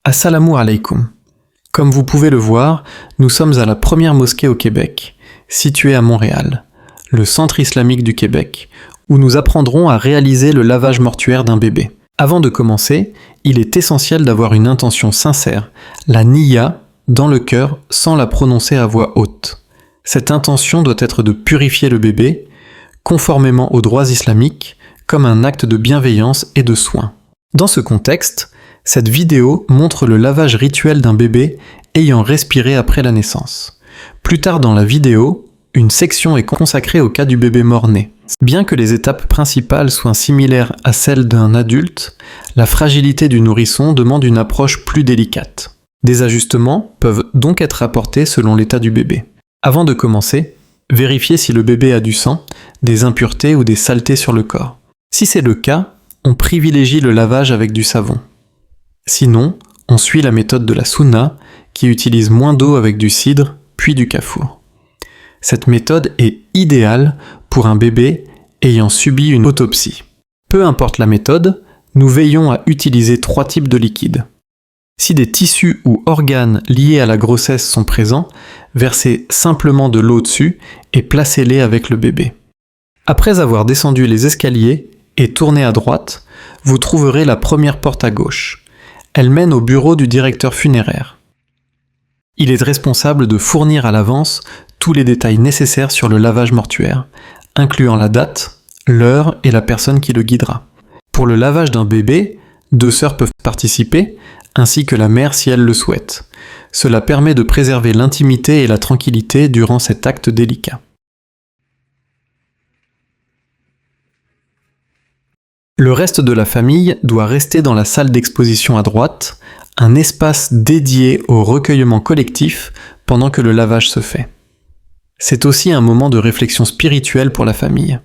Assalamu alaikum. Comme vous pouvez le voir, nous sommes à la première mosquée au Québec, située à Montréal, le centre islamique du Québec, où nous apprendrons à réaliser le lavage mortuaire d'un bébé. Avant de commencer, il est essentiel d'avoir une intention sincère, la niya, dans le cœur sans la prononcer à voix haute. Cette intention doit être de purifier le bébé, conformément aux droits islamiques, comme un acte de bienveillance et de soin. Dans ce contexte, cette vidéo montre le lavage rituel d'un bébé ayant respiré après la naissance. Plus tard dans la vidéo, une section est consacrée au cas du bébé mort-né. Bien que les étapes principales soient similaires à celles d'un adulte, la fragilité du nourrisson demande une approche plus délicate. Des ajustements peuvent donc être apportés selon l'état du bébé. Avant de commencer, vérifiez si le bébé a du sang, des impuretés ou des saletés sur le corps. Si c'est le cas, on privilégie le lavage avec du savon. Sinon, on suit la méthode de la sunna, qui utilise moins d'eau avec du cidre, puis du kafour. Cette méthode est idéale pour un bébé ayant subi une autopsie. Peu importe la méthode, nous veillons à utiliser 3 types de liquides. Si des tissus ou organes liés à la grossesse sont présents, versez simplement de l'eau dessus et placez-les avec le bébé. Après avoir descendu les escaliers et tourné à droite, vous trouverez la première porte à gauche. Elle mène au bureau du directeur funéraire. Il est responsable de fournir à l'avance tous les détails nécessaires sur le lavage mortuaire, incluant la date, l'heure et la personne qui le guidera. Pour le lavage d'un bébé, 2 sœurs peuvent participer, ainsi que la mère si elle le souhaite. Cela permet de préserver l'intimité et la tranquillité durant cet acte délicat. Le reste de la famille doit rester dans la salle d'exposition à droite, un espace dédié au recueillement collectif pendant que le lavage se fait. C'est aussi un moment de réflexion spirituelle pour la famille.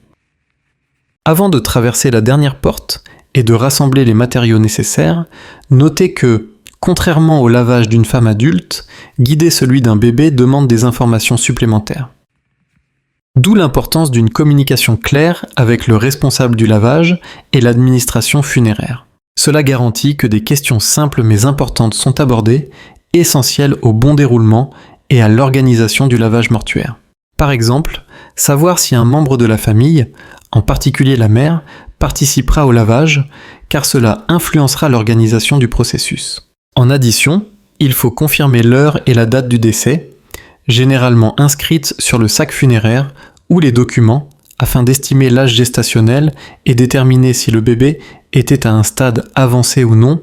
Avant de traverser la dernière porte et de rassembler les matériaux nécessaires, notez que, contrairement au lavage d'une femme adulte, guider celui d'un bébé demande des informations supplémentaires. D'où l'importance d'une communication claire avec le responsable du lavage et l'administration funéraire. Cela garantit que des questions simples mais importantes sont abordées, essentielles au bon déroulement et à l'organisation du lavage mortuaire. Par exemple, savoir si un membre de la famille, en particulier la mère, participera au lavage, car cela influencera l'organisation du processus. En addition, il faut confirmer l'heure et la date du décès, généralement inscrites sur le sac funéraire ou les documents, afin d'estimer l'âge gestationnel et déterminer si le bébé était à un stade avancé ou non,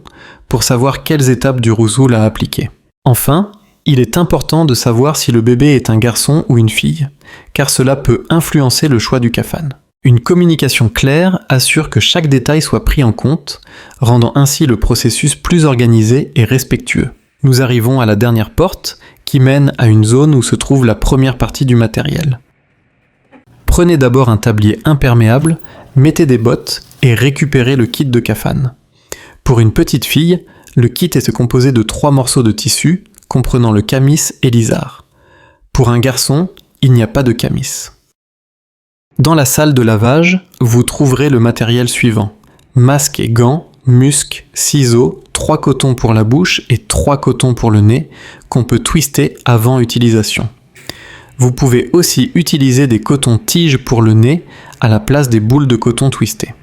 pour savoir quelles étapes du rouzoul à appliquer. Enfin, il est important de savoir si le bébé est un garçon ou une fille, car cela peut influencer le choix du kafan. Une communication claire assure que chaque détail soit pris en compte, rendant ainsi le processus plus organisé et respectueux. Nous arrivons à la dernière porte, qui mène à une zone où se trouve la première partie du matériel. Prenez d'abord un tablier imperméable, mettez des bottes et récupérez le kit de kafan. Pour une petite fille, le kit est composé de 3 morceaux de tissu, comprenant le kamis et l'izar. Pour un garçon, il n'y a pas de kamis. Dans la salle de lavage, vous trouverez le matériel suivant: masque et gants, musc, ciseaux, 3 cotons pour la bouche et 3 cotons pour le nez, qu'on peut twister avant utilisation. Vous pouvez aussi utiliser des cotons-tiges pour le nez à la place des boules de coton twistées.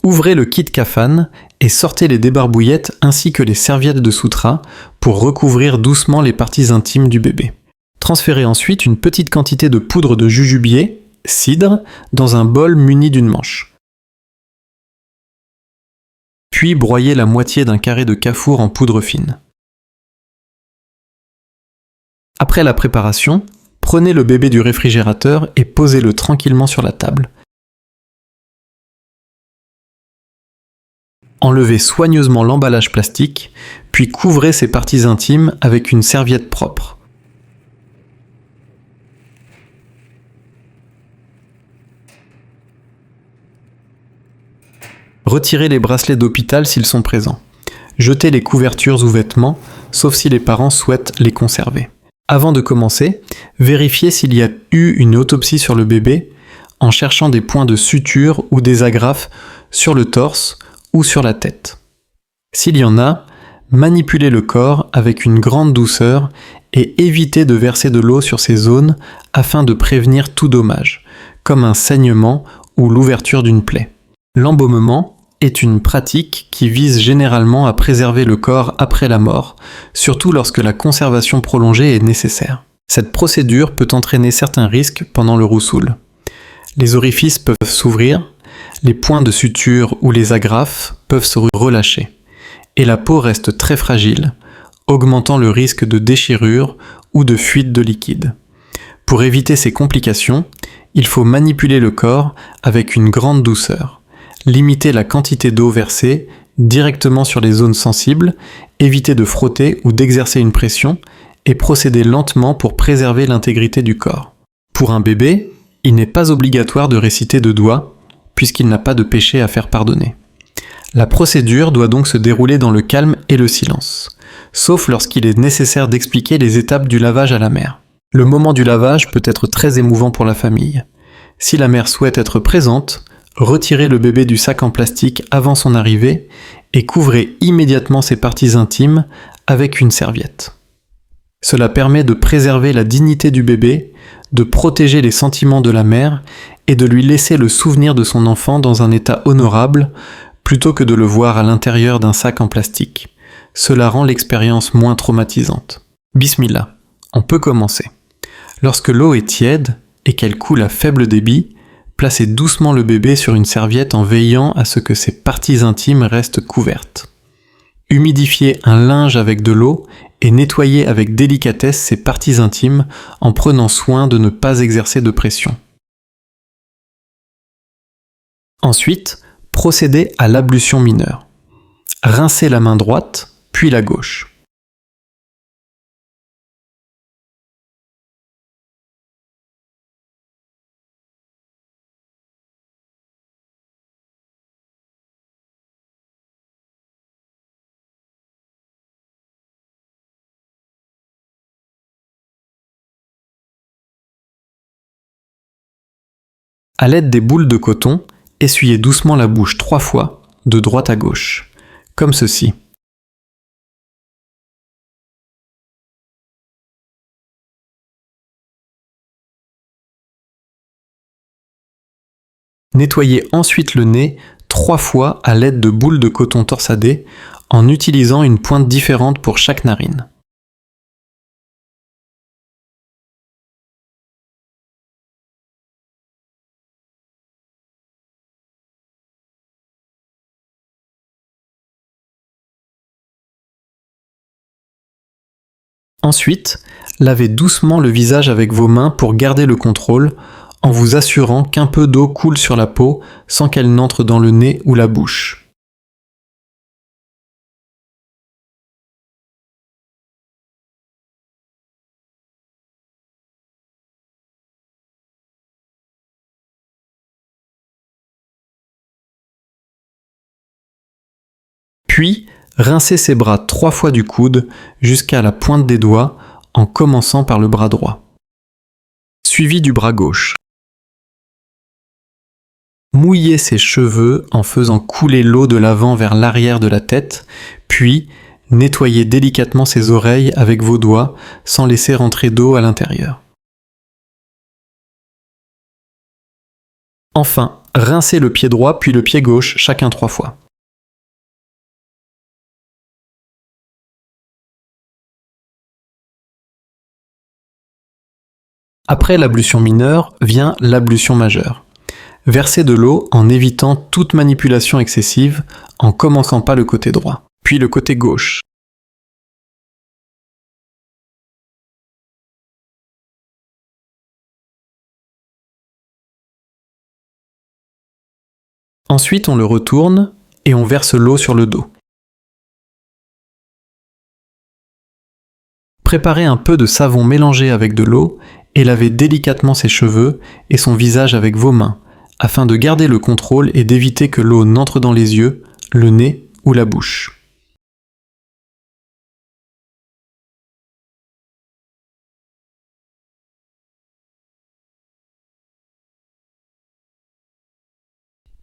Ouvrez le kit kafan et sortez les débarbouillettes ainsi que les serviettes de soutra pour recouvrir doucement les parties intimes du bébé. Transférez ensuite une petite quantité de poudre de jujubier, cidre, dans un bol muni d'une manche. Puis broyez la moitié d'un carré de kafour en poudre fine. Après la préparation, prenez le bébé du réfrigérateur et posez-le tranquillement sur la table. Enlevez soigneusement l'emballage plastique, puis couvrez ses parties intimes avec une serviette propre. Retirez les bracelets d'hôpital s'ils sont présents. Jetez les couvertures ou vêtements, sauf si les parents souhaitent les conserver. Avant de commencer, vérifiez s'il y a eu une autopsie sur le bébé en cherchant des points de suture ou des agrafes sur le torse ou sur la tête. S'il y en a, manipulez le corps avec une grande douceur et évitez de verser de l'eau sur ces zones afin de prévenir tout dommage, comme un saignement ou l'ouverture d'une plaie. L'embaumement est une pratique qui vise généralement à préserver le corps après la mort, surtout lorsque la conservation prolongée est nécessaire. Cette procédure peut entraîner certains risques pendant le roussoul. Les orifices peuvent s'ouvrir, les points de suture ou les agrafes peuvent se relâcher, et la peau reste très fragile, augmentant le risque de déchirure ou de fuite de liquide. Pour éviter ces complications, il faut manipuler le corps avec une grande douceur, limiter la quantité d'eau versée directement sur les zones sensibles, éviter de frotter ou d'exercer une pression, et procéder lentement pour préserver l'intégrité du corps. Pour un bébé, il n'est pas obligatoire de réciter de doigts, puisqu'il n'a pas de péché à faire pardonner. La procédure doit donc se dérouler dans le calme et le silence, sauf lorsqu'il est nécessaire d'expliquer les étapes du lavage à la mère. Le moment du lavage peut être très émouvant pour la famille. Si la mère souhaite être présente, retirez le bébé du sac en plastique avant son arrivée et couvrez immédiatement ses parties intimes avec une serviette. Cela permet de préserver la dignité du bébé, de protéger les sentiments de la mère et de lui laisser le souvenir de son enfant dans un état honorable plutôt que de le voir à l'intérieur d'un sac en plastique. Cela rend l'expérience moins traumatisante. Bismillah, on peut commencer. Lorsque l'eau est tiède et qu'elle coule à faible débit, placez doucement le bébé sur une serviette en veillant à ce que ses parties intimes restent couvertes. Humidifiez un linge avec de l'eau et nettoyez avec délicatesse ses parties intimes en prenant soin de ne pas exercer de pression. Ensuite, procédez à l'ablution mineure. Rincez la main droite, puis la gauche. À l'aide des boules de coton, essuyez doucement la bouche 3 fois, de droite à gauche, comme ceci. Nettoyez ensuite le nez 3 fois à l'aide de boules de coton torsadées en utilisant une pointe différente pour chaque narine. Ensuite, lavez doucement le visage avec vos mains pour garder le contrôle, en vous assurant qu'un peu d'eau coule sur la peau sans qu'elle n'entre dans le nez ou la bouche. Puis, rincez ses bras 3 fois du coude jusqu'à la pointe des doigts en commençant par le bras droit. Suivi du bras gauche. Mouillez ses cheveux en faisant couler l'eau de l'avant vers l'arrière de la tête, puis nettoyez délicatement ses oreilles avec vos doigts sans laisser rentrer d'eau à l'intérieur. Enfin, rincez le pied droit puis le pied gauche, chacun 3 fois. Après l'ablution mineure vient l'ablution majeure. Versez de l'eau en évitant toute manipulation excessive, en commençant par le côté droit, puis le côté gauche. Ensuite, on le retourne et on verse l'eau sur le dos. Préparez un peu de savon mélangé avec de l'eau et lavez délicatement ses cheveux et son visage avec vos mains, afin de garder le contrôle et d'éviter que l'eau n'entre dans les yeux, le nez ou la bouche.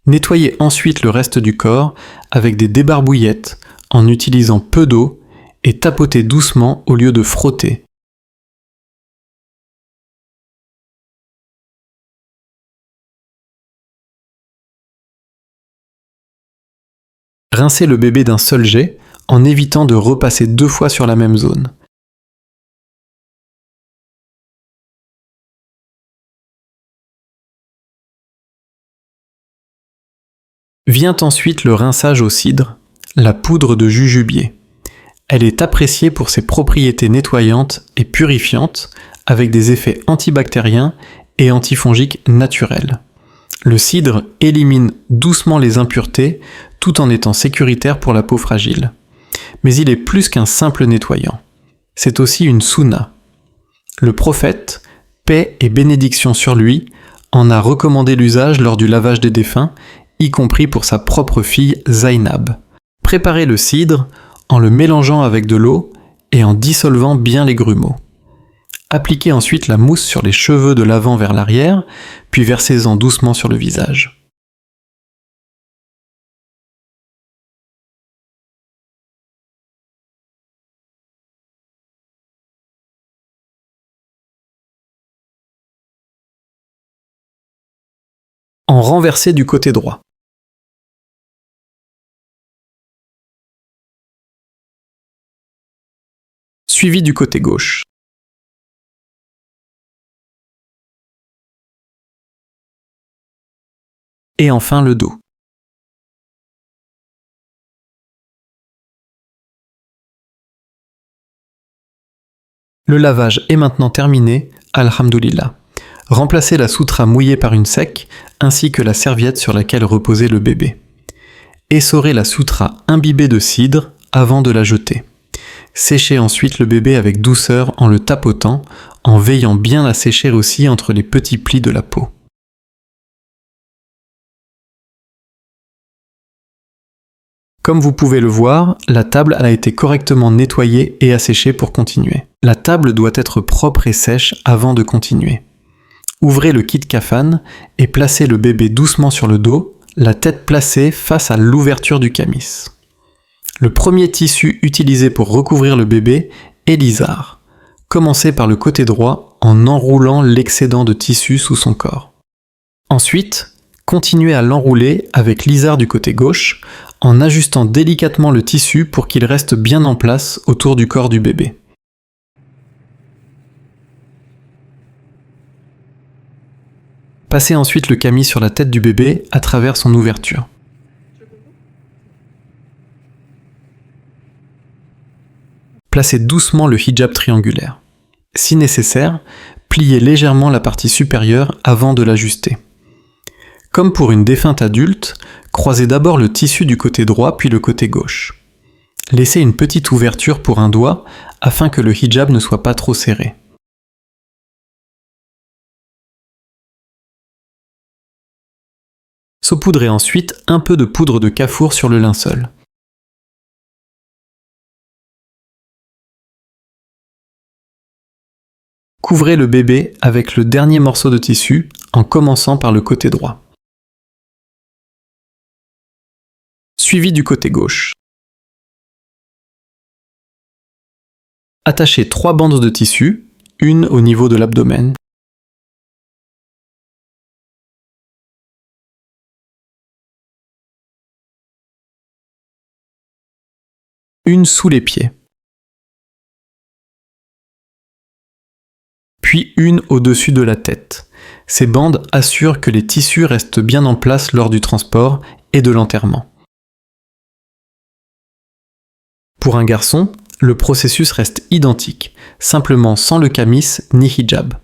Nettoyez ensuite le reste du corps avec des débarbouillettes en utilisant peu d'eau et tapoter doucement au lieu de frotter. Rincez le bébé d'un seul jet en évitant de repasser 2 fois sur la même zone. Vient ensuite le rinçage au cidre, la poudre de jujubier. Elle est appréciée pour ses propriétés nettoyantes et purifiantes, avec des effets antibactériens et antifongiques naturels. Le cidre élimine doucement les impuretés tout en étant sécuritaire pour la peau fragile. Mais il est plus qu'un simple nettoyant. C'est aussi une sunna. Le prophète, paix et bénédiction sur lui, en a recommandé l'usage lors du lavage des défunts, y compris pour sa propre fille Zainab. Préparez le cidre en le mélangeant avec de l'eau et en dissolvant bien les grumeaux. Appliquez ensuite la mousse sur les cheveux de l'avant vers l'arrière, puis versez-en doucement sur le visage. En renverser du côté droit. Suivi du côté gauche. Et enfin le dos. Le lavage est maintenant terminé, alhamdoulilah. Remplacez la soutra mouillée par une sec, ainsi que la serviette sur laquelle reposait le bébé. Essorez la soutra imbibée de cidre avant de la jeter. Séchez ensuite le bébé avec douceur en le tapotant, en veillant bien à sécher aussi entre les petits plis de la peau. Comme vous pouvez le voir, la table a été correctement nettoyée et asséchée pour continuer. La table doit être propre et sèche avant de continuer. Ouvrez le kit kafan et placez le bébé doucement sur le dos, la tête placée face à l'ouverture du camis. Le premier tissu utilisé pour recouvrir le bébé est l'izar. Commencez par le côté droit en enroulant l'excédent de tissu sous son corps. Ensuite, continuez à l'enrouler avec l'izar du côté gauche en ajustant délicatement le tissu pour qu'il reste bien en place autour du corps du bébé. Passez ensuite le camis sur la tête du bébé à travers son ouverture. Placez doucement le hijab triangulaire. Si nécessaire, pliez légèrement la partie supérieure avant de l'ajuster. Comme pour une défunte adulte, croisez d'abord le tissu du côté droit puis le côté gauche. Laissez une petite ouverture pour un doigt afin que le hijab ne soit pas trop serré. Saupoudrez ensuite un peu de poudre de kafour sur le linceul. Couvrez le bébé avec le dernier morceau de tissu en commençant par le côté droit. Suivi du côté gauche. Attachez 3 bandes de tissu, une au niveau de l'abdomen, une sous les pieds, puis une au-dessus de la tête. Ces bandes assurent que les tissus restent bien en place lors du transport et de l'enterrement. Pour un garçon, le processus reste identique, simplement sans le camis ni hijab.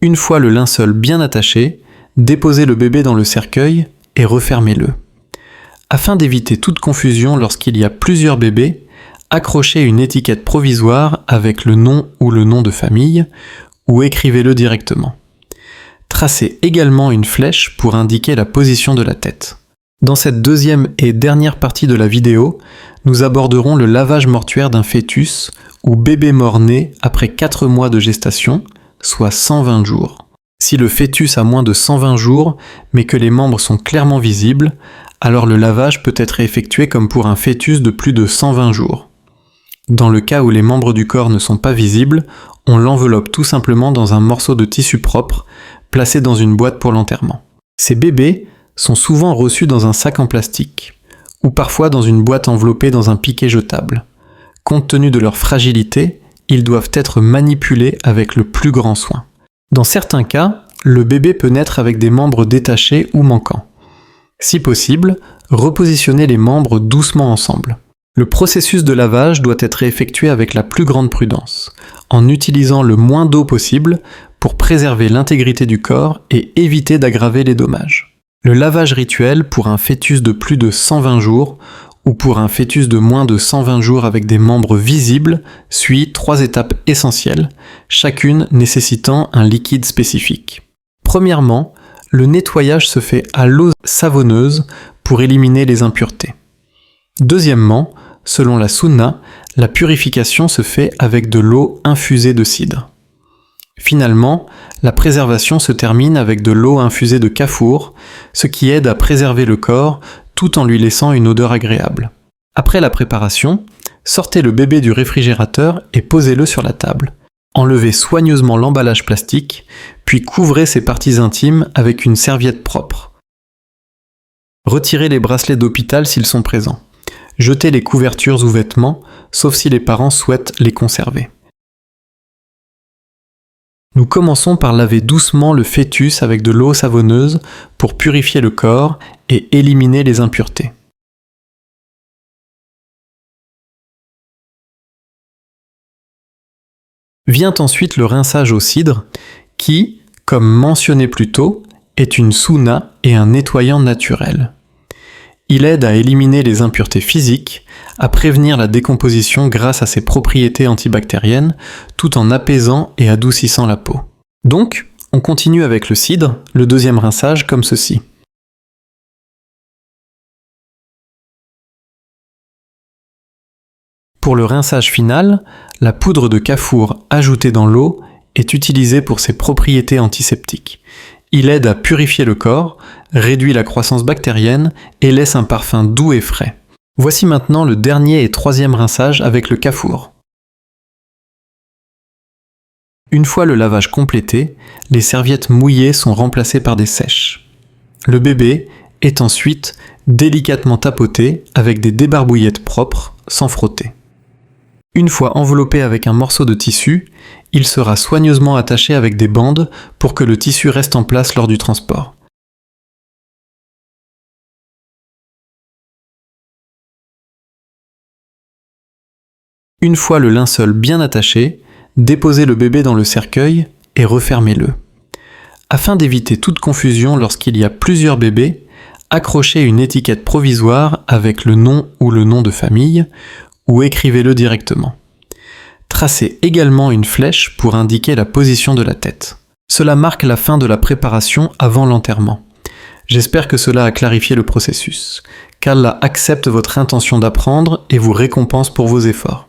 Une fois le linceul bien attaché, déposez le bébé dans le cercueil et refermez-le. Afin d'éviter toute confusion lorsqu'il y a plusieurs bébés, accrochez une étiquette provisoire avec le nom ou le nom de famille, ou écrivez-le directement. Tracez également une flèche pour indiquer la position de la tête. Dans cette deuxième et dernière partie de la vidéo, nous aborderons le lavage mortuaire d'un fœtus ou bébé mort-né après 4 mois de gestation, soit 120 jours. Si le fœtus a moins de 120 jours, mais que les membres sont clairement visibles, alors le lavage peut être effectué comme pour un fœtus de plus de 120 jours. Dans le cas où les membres du corps ne sont pas visibles, on l'enveloppe tout simplement dans un morceau de tissu propre, placé dans une boîte pour l'enterrement. Ces bébés sont souvent reçus dans un sac en plastique, ou parfois dans une boîte enveloppée dans un piquet jetable. Compte tenu de leur fragilité, ils doivent être manipulés avec le plus grand soin. Dans certains cas, le bébé peut naître avec des membres détachés ou manquants. Si possible, repositionnez les membres doucement ensemble. Le processus de lavage doit être effectué avec la plus grande prudence, en utilisant le moins d'eau possible pour préserver l'intégrité du corps et éviter d'aggraver les dommages. Le lavage rituel pour un fœtus de plus de 120 jours ou pour un fœtus de moins de 120 jours avec des membres visibles suit 3 étapes essentielles, chacune nécessitant un liquide spécifique. Premièrement, le nettoyage se fait à l'eau savonneuse pour éliminer les impuretés. Deuxièmement, selon la sunna, la purification se fait avec de l'eau infusée de cidre. Finalement, la préservation se termine avec de l'eau infusée de kafour, ce qui aide à préserver le corps tout en lui laissant une odeur agréable. Après la préparation, sortez le bébé du réfrigérateur et posez-le sur la table. Enlevez soigneusement l'emballage plastique, puis couvrez ses parties intimes avec une serviette propre. Retirez les bracelets d'hôpital s'ils sont présents. Jetez les couvertures ou vêtements, sauf si les parents souhaitent les conserver. Nous commençons par laver doucement le fœtus avec de l'eau savonneuse pour purifier le corps et éliminer les impuretés. Vient ensuite le rinçage au cidre qui, comme mentionné plus tôt, est une sunna et un nettoyant naturel. Il aide à éliminer les impuretés physiques, à prévenir la décomposition grâce à ses propriétés antibactériennes, tout en apaisant et adoucissant la peau. Donc, on continue avec le cidre, le deuxième rinçage, comme ceci. Pour le rinçage final, la poudre de kafour ajoutée dans l'eau est utilisée pour ses propriétés antiseptiques. Il aide à purifier le corps, réduit la croissance bactérienne et laisse un parfum doux et frais. Voici maintenant le dernier et troisième rinçage avec le kafour. Une fois le lavage complété, les serviettes mouillées sont remplacées par des sèches. Le bébé est ensuite délicatement tapoté avec des débarbouillettes propres, sans frotter. Une fois enveloppé avec un morceau de tissu, il sera soigneusement attaché avec des bandes pour que le tissu reste en place lors du transport. Une fois le linceul bien attaché, déposez le bébé dans le cercueil et refermez-le. Afin d'éviter toute confusion lorsqu'il y a plusieurs bébés, accrochez une étiquette provisoire avec le nom ou le nom de famille, ou écrivez-le directement. Tracez également une flèche pour indiquer la position de la tête. Cela marque la fin de la préparation avant l'enterrement. J'espère que cela a clarifié le processus. Qu'Allah accepte votre intention d'apprendre et vous récompense pour vos efforts.